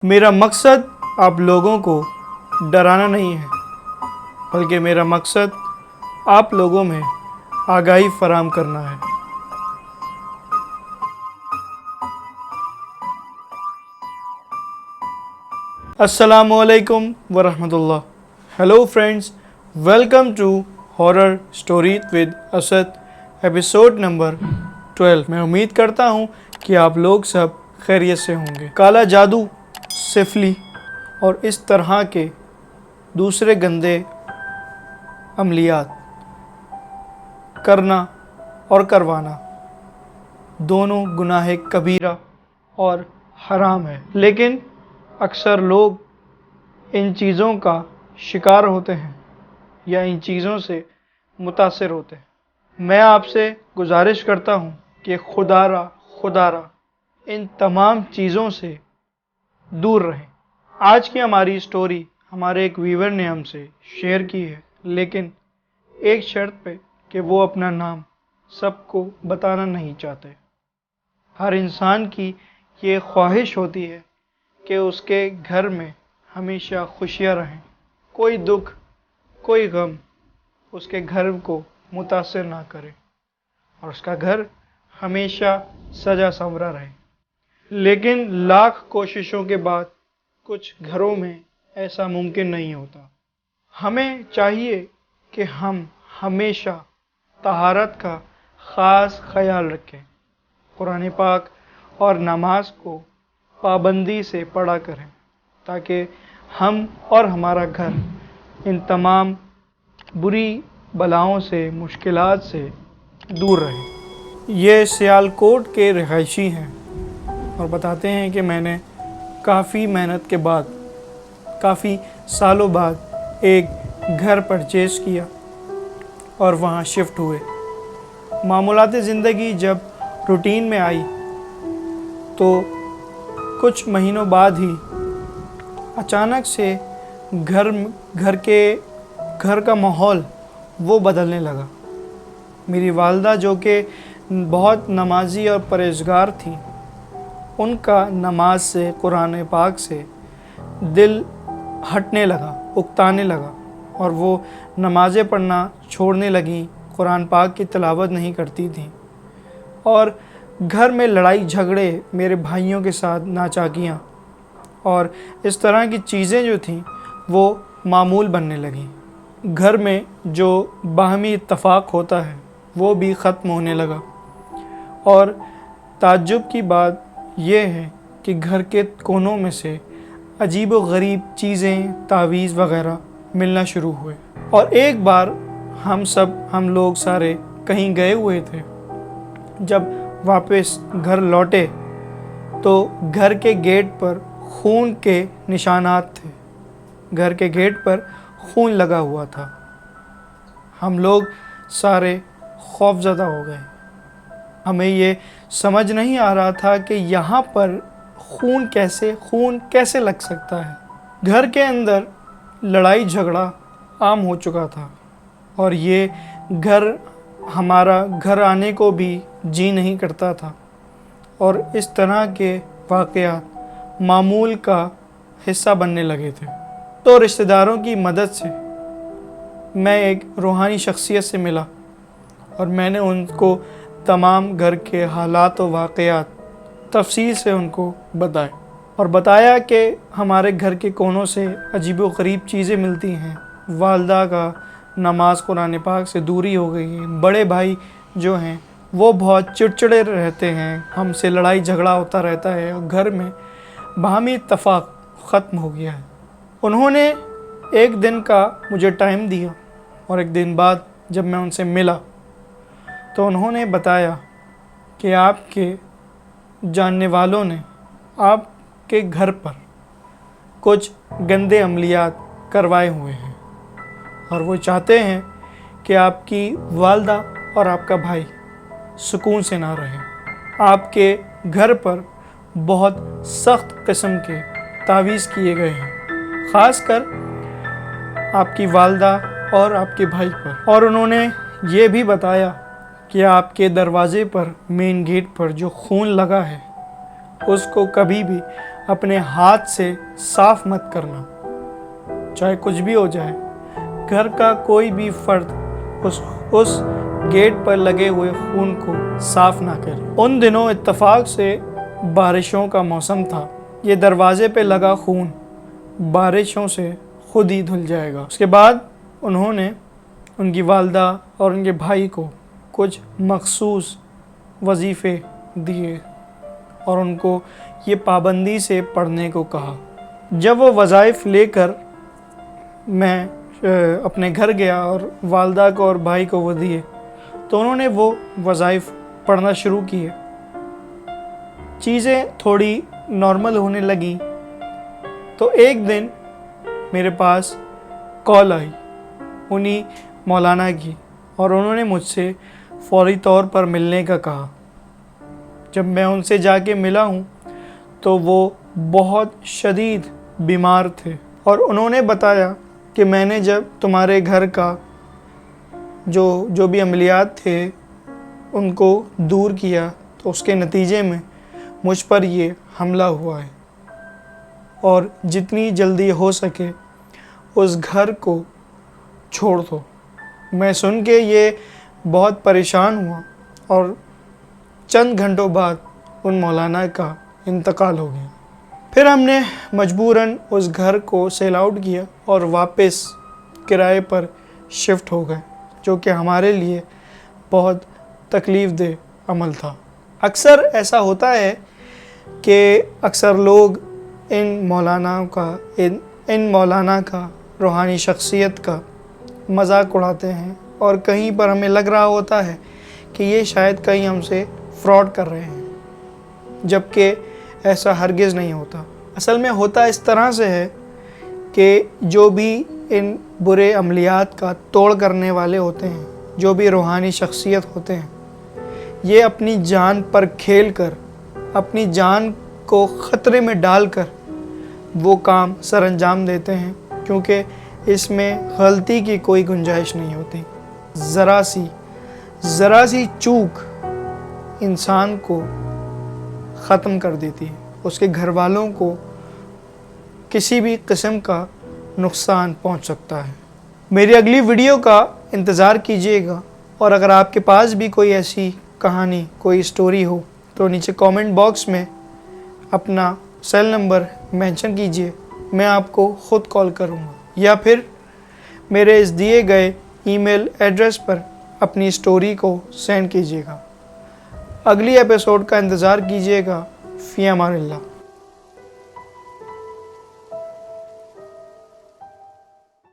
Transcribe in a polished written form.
میرا مقصد آپ لوگوں کو ڈرانا نہیں ہے، بلکہ میرا مقصد آپ لوگوں میں آگاہی فراہم کرنا ہے۔ السلام علیکم ورحمۃ اللہ۔ Hello friends, welcome to horror story with Asad episode number 12۔ میں امید کرتا ہوں کہ آپ لوگ سب خیریت سے ہوں گے۔ کالا جادو، سفلی اور اس طرح کے دوسرے گندے عملیات کرنا اور کروانا دونوں گناہ کبیرہ اور حرام ہے، لیکن اکثر لوگ ان چیزوں کا شکار ہوتے ہیں یا ان چیزوں سے متاثر ہوتے ہیں۔ میں آپ سے گزارش کرتا ہوں کہ خدا را ان تمام چیزوں سے دور رہیں۔ آج کی ہماری سٹوری ہمارے ایک ویور نے ہم سے شیئر کی ہے، لیکن ایک شرط پہ کہ وہ اپنا نام سب کو بتانا نہیں چاہتے۔ ہر انسان کی یہ خواہش ہوتی ہے کہ اس کے گھر میں ہمیشہ خوشیاں رہیں، کوئی دکھ کوئی غم اس کے گھر کو متاثر نہ کرے اور اس کا گھر ہمیشہ سجا سنورا رہے۔ لیکن لاکھ کوششوں کے بعد کچھ گھروں میں ایسا ممکن نہیں ہوتا۔ ہمیں چاہیے کہ ہم ہمیشہ طہارت کا خاص خیال رکھیں، قرآن پاک اور نماز کو پابندی سے پڑھا کریں، تاکہ ہم اور ہمارا گھر ان تمام بری بلاؤں سے، مشکلات سے دور رہے۔ یہ سیالکوٹ کے رہائشی ہیں اور بتاتے ہیں کہ میں نے کافی محنت کے بعد، کافی سالوں بعد ایک گھر پرچیز کیا اور وہاں شفٹ ہوئے۔ معمولات زندگی جب روٹین میں آئی تو کچھ مہینوں بعد ہی اچانک سے گھر کا ماحول وہ بدلنے لگا۔ میری والدہ جو کہ بہت نمازی اور پرہیزگار تھیں، ان کا نماز سے، قرآن پاک سے دل ہٹنے لگا، اکتانے لگا، اور وہ نمازیں پڑھنا چھوڑنے لگیں، قرآن پاک کی تلاوت نہیں کرتی تھیں، اور گھر میں لڑائی جھگڑے، میرے بھائیوں کے ساتھ ناچاکیاں اور اس طرح کی چیزیں جو تھیں وہ معمول بننے لگیں۔ گھر میں جو باہمی اتفاق ہوتا ہے وہ بھی ختم ہونے لگا، اور تعجب کی بات یہ ہے کہ گھر کے کونوں میں سے عجیب و غریب چیزیں، تعویذ وغیرہ ملنا شروع ہوئے۔ اور ایک بار ہم لوگ سارے کہیں گئے ہوئے تھے، جب واپس گھر لوٹے تو گھر کے گیٹ پر خون کے نشانات تھے، گھر کے گیٹ پر خون لگا ہوا تھا۔ ہم لوگ سارے خوف زدہ ہو گئے۔ ہمیں یہ سمجھ نہیں آ رہا تھا کہ یہاں پر خون کیسے لگ سکتا ہے۔ گھر کے اندر لڑائی جھگڑا عام ہو چکا تھا، اور یہ ہمارا گھر آنے کو بھی جی نہیں کرتا تھا، اور اس طرح کے واقعات معمول کا حصہ بننے لگے تھے۔ تو رشتہ داروں کی مدد سے میں ایک روحانی شخصیت سے ملا، اور میں نے ان کو تمام گھر کے حالات و واقعات تفصیل سے ان کو بتائے، اور بتایا کہ ہمارے گھر کے کونوں سے عجیب و غریب چیزیں ملتی ہیں، والدہ کا نماز قرآن پاک سے دوری ہو گئی ہے، بڑے بھائی جو ہیں وہ بہت چڑچڑے رہتے ہیں، ہم سے لڑائی جھگڑا ہوتا رہتا ہے، اور گھر میں باہمی اتفاق ختم ہو گیا ہے۔ انہوں نے ایک دن کا مجھے ٹائم دیا، اور ایک دن بعد جب میں ان سے ملا تو انہوں نے بتایا کہ آپ کے جاننے والوں نے آپ کے گھر پر کچھ گندے عملیات کروائے ہوئے ہیں، اور وہ چاہتے ہیں کہ آپ کی والدہ اور آپ کا بھائی سکون سے نہ رہیں۔ آپ کے گھر پر بہت سخت قسم کے تعویذ کیے گئے ہیں، خاص کر آپ کی والدہ اور آپ کے بھائی پر، اور انہوں نے یہ بھی بتایا کہ آپ کے دروازے پر، مین گیٹ پر جو خون لگا ہے، اس کو کبھی بھی اپنے ہاتھ سے صاف مت کرنا، چاہے کچھ بھی ہو جائے۔ گھر کا کوئی بھی فرد اس گیٹ پر لگے ہوئے خون کو صاف نہ کرے۔ ان دنوں اتفاق سے بارشوں کا موسم تھا۔ یہ دروازے پہ لگا خون بارشوں سے خود ہی دھل جائے گا۔ اس کے بعد انہوں نے ان کی والدہ اور ان کے بھائی کو کچھ مخصوص وظیفے دیے اور ان کو یہ پابندی سے پڑھنے کو کہا۔ جب وہ وظائف لے کر میں اپنے گھر گیا اور والدہ کو اور بھائی کو وہ دیے تو انہوں نے وہ وظائف پڑھنا شروع کیے۔ چیزیں تھوڑی نارمل ہونے لگیں تو ایک دن میرے پاس کال آئی انہی مولانا کی، اور انہوں نے مجھ سے فوری طور پر ملنے کا کہا۔ جب میں ان سے جا کے ملا ہوں تو وہ بہت شدید بیمار تھے، اور انہوں نے بتایا کہ میں نے جب تمہارے گھر کا جو بھی عملیات تھے ان کو دور کیا تو اس کے نتیجے میں مجھ پر یہ حملہ ہوا ہے، اور جتنی جلدی ہو سکے اس گھر کو چھوڑ دو۔ میں سن کے یہ بہت پریشان ہوا، اور چند گھنٹوں بعد ان مولانا کا انتقال ہو گیا۔ پھر ہم نے مجبوراً اس گھر کو سیل آؤٹ کیا اور واپس کرائے پر شفٹ ہو گئے، جو کہ ہمارے لیے بہت تکلیف دہ عمل تھا۔ اکثر ایسا ہوتا ہے کہ اکثر لوگ ان مولانا کا روحانی شخصیت کا مذاق اڑاتے ہیں، اور کہیں پر ہمیں لگ رہا ہوتا ہے کہ یہ شاید کہیں ہم سے فراڈ کر رہے ہیں، جبکہ ایسا ہرگز نہیں ہوتا۔ اصل میں ہوتا اس طرح سے ہے کہ جو بھی ان برے عملیات کا توڑ کرنے والے ہوتے ہیں، جو بھی روحانی شخصیت ہوتے ہیں، یہ اپنی جان پر کھیل کر، اپنی جان کو خطرے میں ڈال کر وہ کام سر انجام دیتے ہیں، کیونکہ اس میں غلطی کی کوئی گنجائش نہیں ہوتی۔ ذرا سی چوک انسان کو ختم کر دیتی ہے، اس کے گھر والوں کو کسی بھی قسم کا نقصان پہنچ سکتا ہے۔ میری اگلی ویڈیو کا انتظار کیجیے گا، اور اگر آپ کے پاس بھی کوئی ایسی کہانی، کوئی سٹوری ہو تو نیچے کامنٹ باکس میں اپنا سیل نمبر مینشن کیجیے، میں آپ کو خود کال کروں گا، یا پھر میرے اس دیے گئے ای میل ایڈریس پر اپنی سٹوری کو سینڈ کیجیے گا۔ اگلی ایپیسوڈ کا انتظار کیجیے گا۔ فی امان اللہ۔